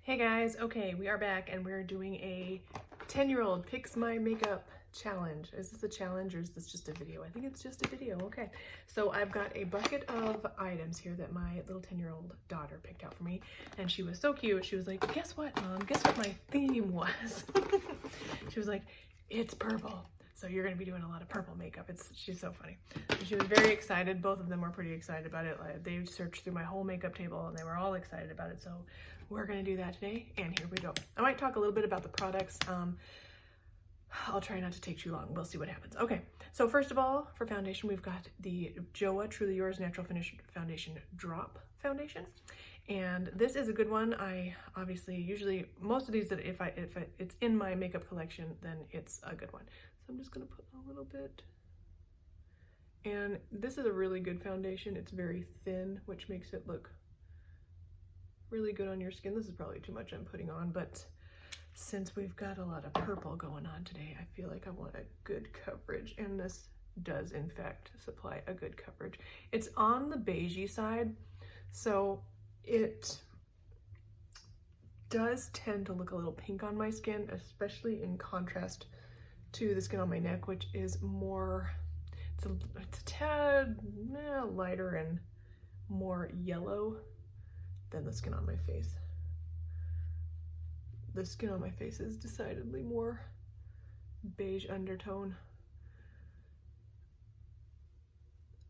Hey guys, okay, we are back and we're doing a 10-year-old picks my makeup challenge. Is this a challenge or is this just a video? I think it's just a video, okay. So I've got a bucket of items here that my little 10-year-old daughter picked out for me, and she was so cute. She was like, guess what, Mom? Guess what my theme was? She was like, it's purple. So you're gonna be doing a lot of purple makeup. She's so funny. So she was very excited. Both of them were pretty excited about it. They searched through my whole makeup table and they were all excited about it. So we're gonna do that today, and here we go. I might talk a little bit about the products. I'll try not to take too long. We'll see what happens. Okay, so first of all, for foundation, we've got the Joah Truly Yours Natural Finish Foundation Drop Foundation. And this is a good one. I obviously, usually, most of these that if it's in my makeup collection, then it's a good one. So I'm just gonna put a little bit. And this is a really good foundation. It's very thin, which makes it look really good on your skin. This is probably too much I'm putting on, but since we've got a lot of purple going on today, I feel like I want a good coverage, and this does in fact supply a good coverage. It's on the beigey side, so it does tend to look a little pink on my skin, especially in contrast to the skin on my neck, which is more, it's a tad lighter and more yellow than the skin on my face. The skin on my face is decidedly more beige undertone.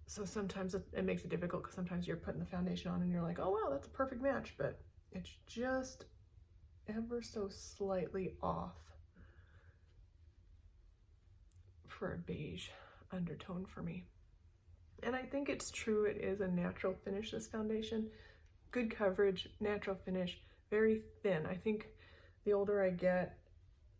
So sometimes it makes it difficult because sometimes you're putting the foundation on and you're like, oh wow, that's a perfect match, but it's just ever so slightly off for a beige undertone for me. And I think it's true, it is a natural finish, this foundation. Good coverage, natural finish, very thin. I think the older I get,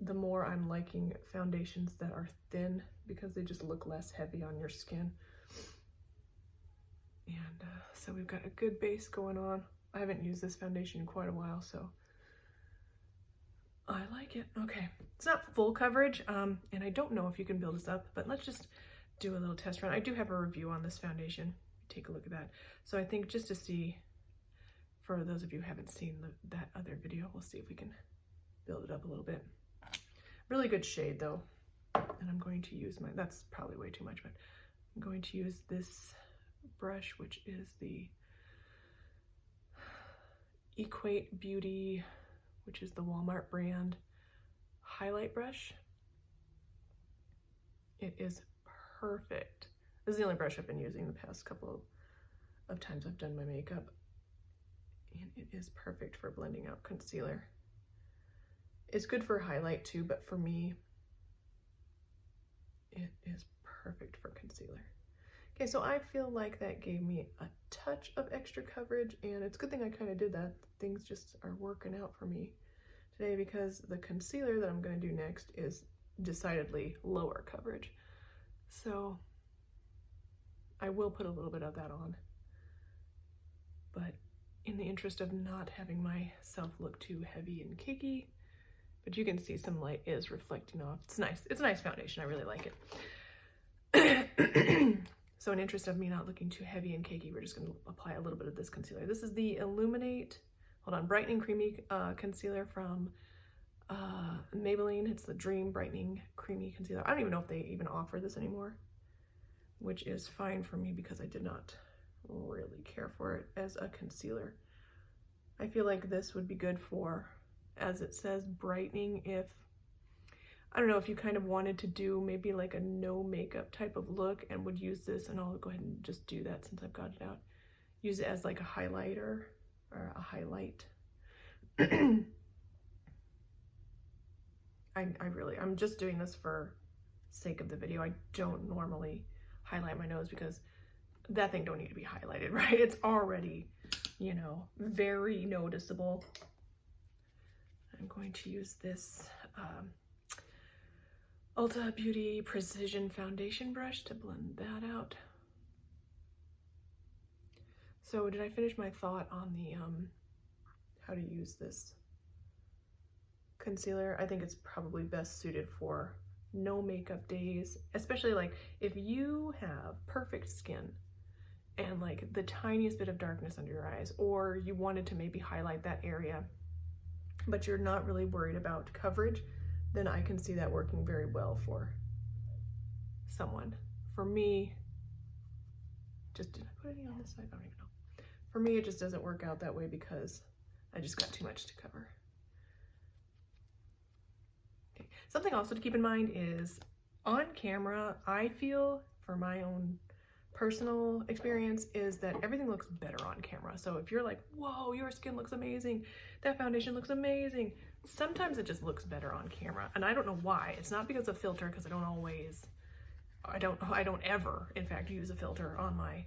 the more I'm liking foundations that are thin because they just look less heavy on your skin. And so we've got a good base going on. I haven't used this foundation in quite a while, so I like it. Okay, it's not full coverage, and I don't know if you can build this up, but let's just do a little test run. I do have a review on this foundation. Take a look at that. So I think just to see, for those of you who haven't seen that other video, we'll see if we can build it up a little bit. Really good shade though. And I'm going to use that's probably way too much, but I'm going to use this brush, which is the Equate Beauty, which is the Walmart brand highlight brush. It is perfect. This is the only brush I've been using the past couple of times I've done my makeup. And it is perfect for blending out concealer. It's good for highlight too, but for me, it is perfect for concealer. Okay, so I feel like that gave me a touch of extra coverage, and it's a good thing I kind of did that. Things just are working out for me today because the concealer that I'm going to do next is decidedly lower coverage. So I will put a little bit of that on, but in the interest of not having myself look too heavy and cakey, but you can see some light is reflecting off. It's nice. It's a nice foundation. I really like it. So in interest of me not looking too heavy and cakey, we're just going to apply a little bit of this concealer. This is the Brightening Creamy Concealer from Maybelline. It's the Dream Brightening Creamy Concealer. I don't even know if they even offer this anymore, which is fine for me because I did not really care for it as a concealer. I feel like this would be good for, as it says, brightening, if I don't know, if you kind of wanted to do maybe like a no makeup type of look and would use this, and I'll go ahead and just do that since I've got it out. Use it as like a highlighter or a highlight. I'm just doing this for sake of the video. I don't normally highlight my nose because that thing don't need to be highlighted, right? It's already, you know, very noticeable. I'm going to use this Ulta Beauty Precision Foundation brush to blend that out. So did I finish my thought on the how to use this concealer? I think it's probably best suited for no makeup days, especially like if you have perfect skin and like the tiniest bit of darkness under your eyes, or you wanted to maybe highlight that area but you're not really worried about coverage, then I can see that working very well for someone. For me, did I put any on this side? I don't even know. For me, it just doesn't work out that way because I just got too much to cover. Okay. Something also to keep in mind is on camera, I feel, for my own personal experience, is that everything looks better on camera. So if you're like, whoa, your skin looks amazing, that foundation looks amazing, sometimes it just looks better on camera. And I don't know why. It's not because of filter, because I don't ever, in fact, use a filter on my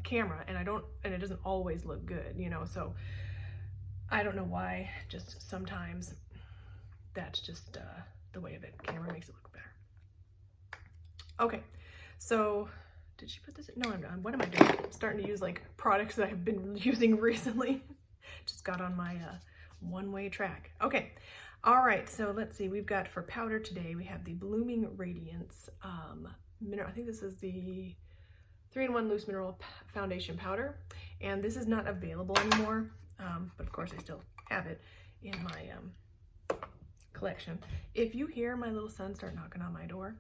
camera, and it doesn't always look good, you know, so I don't know why, just sometimes that's just the way of it. Camera makes it look better. Okay, so did she put this in? No, I'm not. What am I doing? I'm starting to use like products that I've been using recently. Just got on my one-way track. Okay, all right, so let's see. We've got for powder today, we have the Blooming Radiance mineral. I think this is the 3-in-1 loose mineral foundation powder, and this is not available anymore, but of course I still have it in my collection. If you hear my little son start knocking on my door,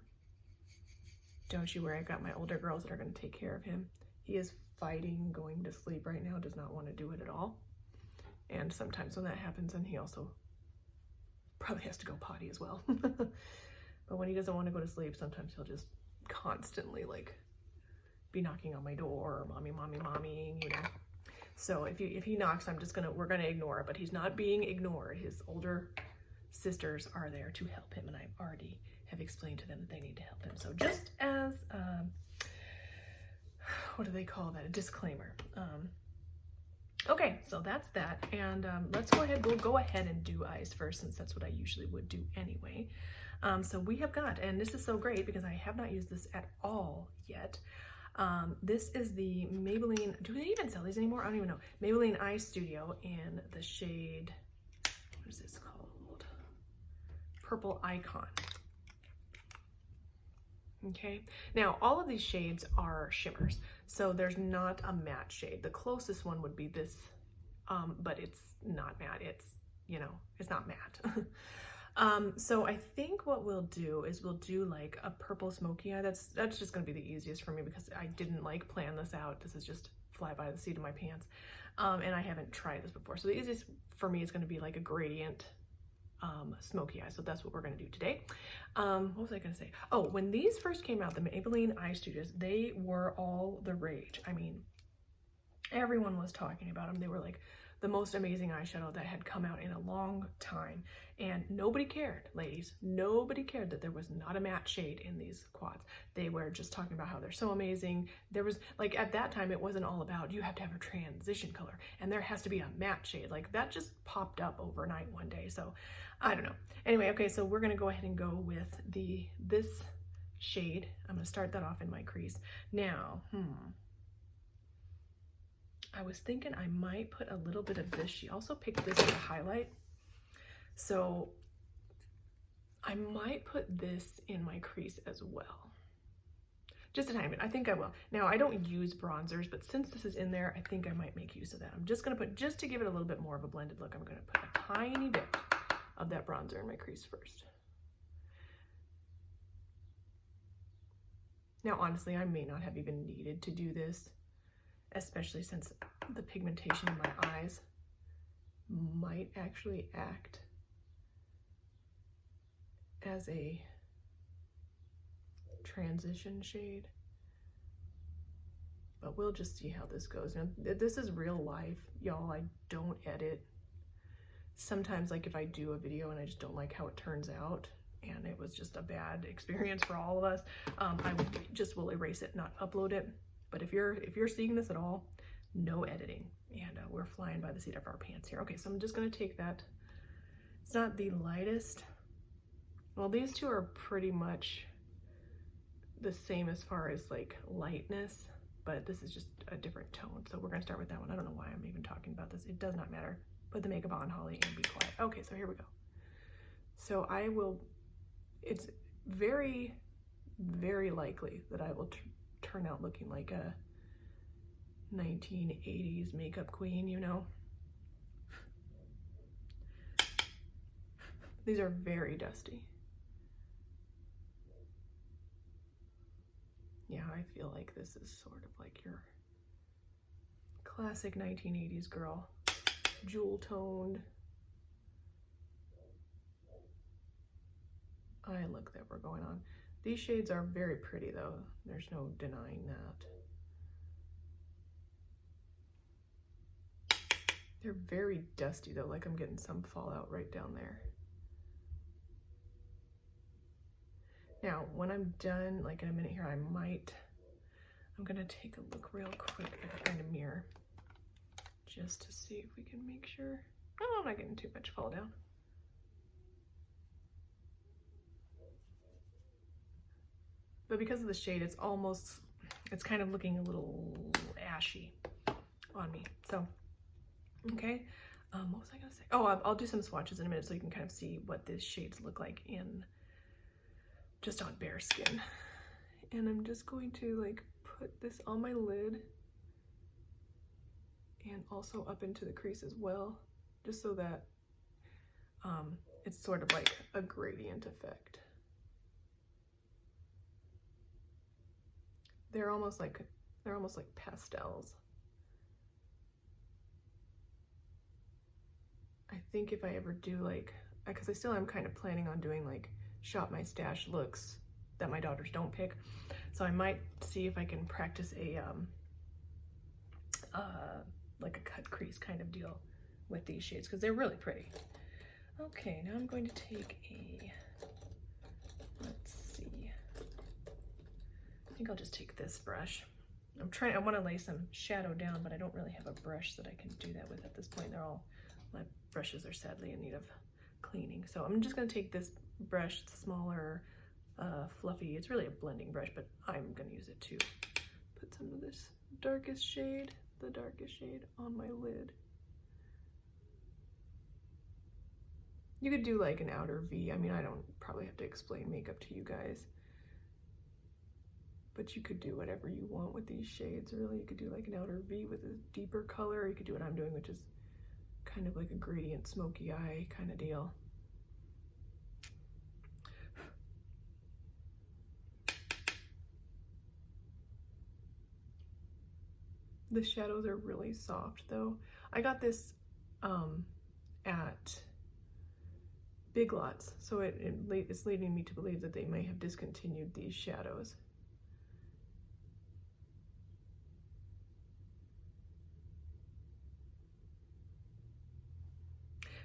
don't you worry, I've got my older girls that are going to take care of him. He is fighting going to sleep right now, does not want to do it at all. And sometimes when that happens, and he also probably has to go potty as well. But when he doesn't want to go to sleep, sometimes he'll just constantly like be knocking on my door, or mommy, mommy, mommy, you know. So if he knocks, we're gonna ignore it, but he's not being ignored. His older sisters are there to help him, and I already have explained to them that they need to help him. So just as, what do they call that? A disclaimer. Okay, so that's that, and let's go ahead, we'll go ahead and do eyes first, since that's what I usually would do anyway. So we have got, and this is so great because I have not used this at all yet. This is the Maybelline, do they even sell these anymore? I don't even know. Maybelline Eye Studio in the shade, what is this called? Purple Icon. Okay, now all of these shades are shimmers, so there's not a matte shade. The closest one would be this, but it's not matte. It's, you know, it's not matte. So I think what we'll do is we'll do like a purple smoky eye. That's just gonna be the easiest for me because I didn't like plan this out. This is just fly by the seat of my pants. And I haven't tried this before. So the easiest for me is gonna be like a gradient smoky eye. So that's what we're gonna do today. What was I gonna say? Oh, when these first came out, the Maybelline Eye Studios, they were all the rage. I mean, everyone was talking about them. They were like the most amazing eyeshadow that had come out in a long time, and nobody cared, ladies. Nobody cared that there was not a matte shade in these quads. They were just talking about how they're so amazing. There was, like, at that time, it wasn't all about you have to have a transition color and there has to be a matte shade. Like, that just popped up overnight one day. So I don't know. Anyway, okay, so we're gonna go ahead and go with this shade. I'm gonna start that off in my crease. Now, I was thinking I might put a little bit of this. She also picked this as a highlight. So I might put this in my crease as well. Just a tiny bit. I think I will. Now, I don't use bronzers, but since this is in there, I think I might make use of that. I'm just gonna put, just to give it a little bit more of a blended look, I'm gonna put a tiny bit of that bronzer in my crease first. Now, honestly, I may not have even needed to do this, especially since the pigmentation in my eyes might actually act as a transition shade. But we'll just see how this goes. Now, this is real life, y'all. I don't edit. Sometimes, like, if I do a video and I just don't like how it turns out, and it was just a bad experience for all of us, I will erase it, not upload it. But if you're seeing this at all, no editing, and we're flying by the seat of our pants here. Okay, so I'm just gonna take that. It's not the lightest. Well, these two are pretty much the same as far as like lightness, but this is just a different tone. So we're gonna start with that one. I don't know why I'm even talking about this. It does not matter. Put the makeup on, Holly, and be quiet. Okay, so here we go. So I will, it's very, very likely that I will turn out looking like a 1980s makeup queen, you know? These are very dusty. Yeah, I feel like this is sort of like your classic 1980s girl. Jewel toned eye look that we're going on. These shades are very pretty though. There's no denying that. They're very dusty though, like I'm getting some fallout right down there. Now, when I'm done, like in a minute here, I'm gonna take a look real quick behind a mirror just to see if we can make sure. Oh, I'm not getting too much fall down. But because of the shade, it's kind of looking a little ashy on me. So, okay. What was I gonna say? Oh, I'll do some swatches in a minute so you can kind of see what these shades look like just on bare skin. And I'm just going to like put this on my lid and also up into the crease as well, just so that it's sort of like a gradient effect. They're almost like pastels. I think if I ever do like, because I still am kind of planning on doing like shop my stash looks that my daughters don't pick, so I might see if I can practice a like a cut crease kind of deal with these shades because they're really pretty. Okay, now I'm going to take let's see, I think I'll just take this brush. I want to lay some shadow down, but I don't really have a brush that I can do that with at this point. My brushes are sadly in need of cleaning. So I'm just going to take this brush, it's smaller, fluffy. It's really a blending brush, but I'm going to use it to put some of this the darkest shade on my lid. You could do like an outer V. I mean, I don't probably have to explain makeup to you guys, but you could do whatever you want with these shades, really. You could do like an outer V with a deeper color. You could do what I'm doing, which is kind of like a gradient smoky eye kind of deal. The shadows are really soft though. I got this at Big Lots, so it's leading me to believe that they may have discontinued these shadows.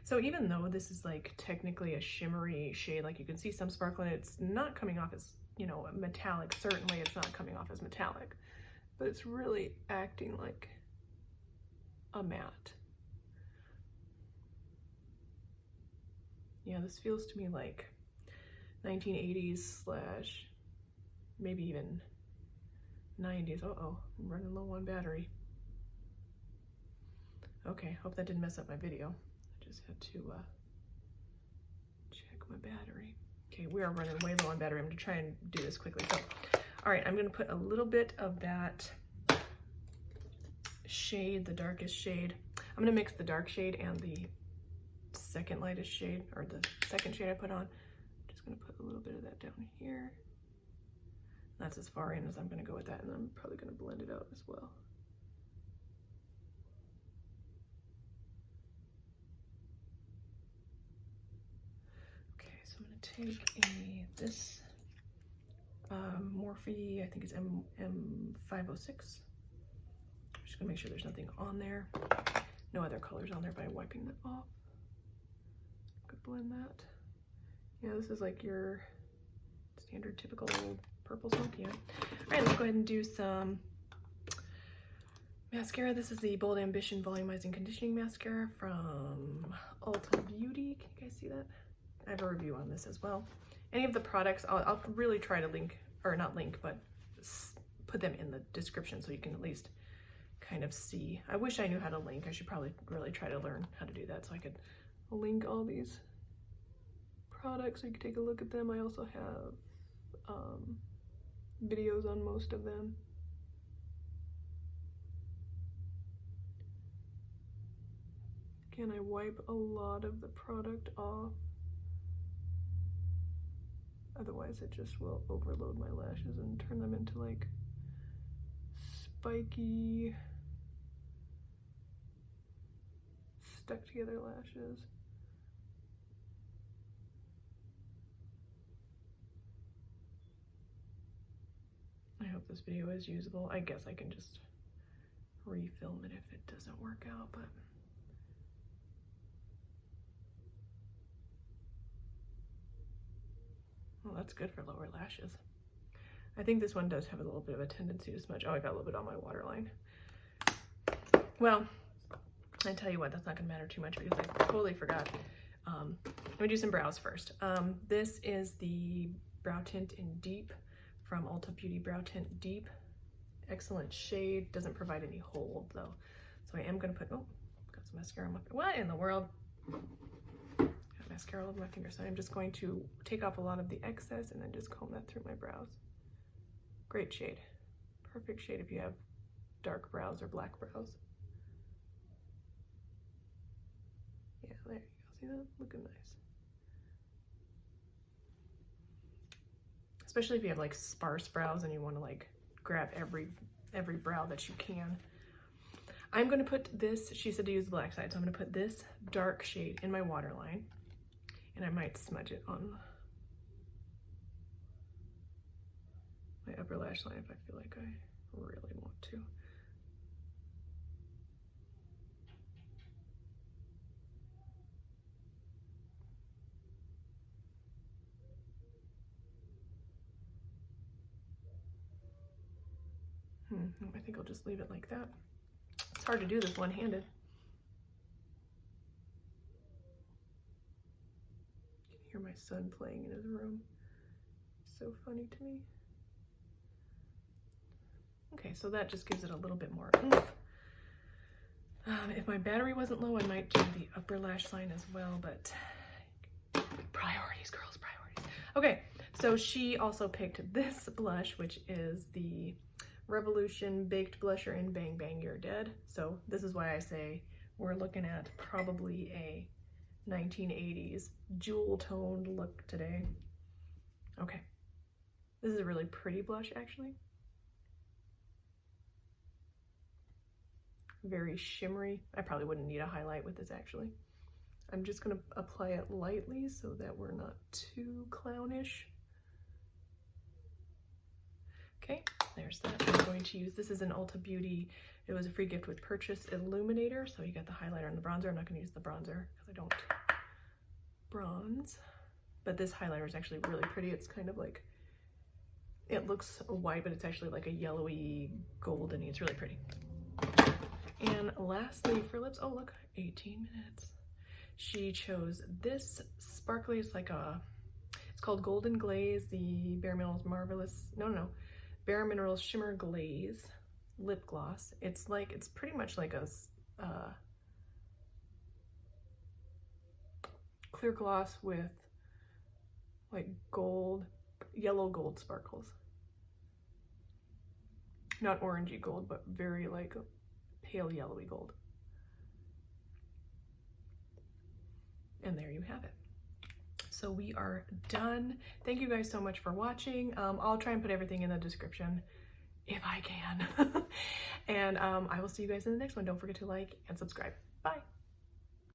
So even though this is like technically a shimmery shade, like you can see some sparkle in it, it's not coming off as, you know, metallic. Certainly it's not coming off as metallic, but it's really acting like a matte. Yeah, this feels to me like 1980s slash maybe even 90s. Uh-oh, I'm running low on battery. Okay, hope that didn't mess up my video. I just had to check my battery. Okay, we are running way low on battery. I'm gonna try and do this quickly. So, all right, I'm gonna put a little bit of that shade, the darkest shade. I'm gonna mix the dark shade and the second lightest shade, or the second shade I put on. I'm just gonna put a little bit of that down here. That's as far in as I'm gonna go with that, and I'm probably gonna blend it out as well. Okay, so I'm gonna take this Morphe, I think it's M506. I'm just gonna make sure there's nothing on there. No other colors on there by wiping that off. Could blend that. Yeah, this is like your standard typical purple smoky eye. All right, let's go ahead and do some mascara. This is the Bold Ambition Volumizing Conditioning Mascara from Ulta Beauty. Can you guys see that? I have a review on this as well. Any of the products, I'll really try to link, or not link, but put them in the description so you can at least kind of see. I wish I knew how to link. I should probably really try to learn how to do that so I could link all these products so you can take a look at them. I also have videos on most of them. Again, I wipe a lot of the product off Otherwise it just will overload my lashes and turn them into like spiky, stuck together lashes. I hope this video is usable. I guess I can just refilm it if it doesn't work out, but well, that's good for lower lashes. I think this one does have a little bit of a tendency to smudge. Oh, I got a little bit on my waterline. Well, I tell you what, that's not gonna matter too much because I totally forgot. Let me do some brows first. This is the Brow Tint in Deep from Ulta Beauty Brow Tint Deep. Excellent shade, doesn't provide any hold though. So I am gonna put, oh, got some mascara on my finger. What in the world? Got mascara all over my finger. So I'm just going to take off a lot of the excess and then just comb that through my brows. Great shade. Perfect shade if you have dark brows or black brows. Yeah, there you go. See that? Looking nice. Especially if you have like sparse brows and you want to like grab every brow that you can. I'm going to put this, she said to use the black side, so I'm going to put this dark shade in my waterline, and I might smudge it on my upper lash line if I feel like I really want to. I think I'll just leave it like that. It's hard to do this one-handed. You can hear my son playing in his room. So funny to me. Okay, so that just gives it a little bit more oomph. If my battery wasn't low, I might do the upper lash line as well, but priorities, girls, priorities. Okay, so she also picked this blush, which is the Revolution Baked Blusher in Bang Bang You're Dead. So this is why I say we're looking at probably a 1980s jewel toned look today. Okay, this is a really pretty blush actually. Very shimmery. I probably wouldn't need a highlight with this actually. I'm just gonna apply it lightly so that we're not too clownish. Okay, there's that. I'm going to use, this is an Ulta Beauty, it was a free gift with purchase, Illuminator. So you got the highlighter and the bronzer. I'm not gonna use the bronzer because I don't bronze. But this highlighter is actually really pretty. It's kind of like, it looks white, but it's actually like a yellowy goldeny. It's really pretty. And lastly for lips, oh look, 18 minutes. She chose this sparkly, it's like a, it's called Golden Glaze, the Bare Minerals Marvelous, no, Bare Minerals Shimmer Glaze lip gloss. It's like, it's pretty much like a clear gloss with like gold, yellow gold sparkles. Not orangey gold, but very like pale yellowy gold. And there you have it. So we are done. Thank you guys so much for watching. I'll try and put everything in the description if I can. And I will see you guys in the next one. Don't forget to like and subscribe. Bye.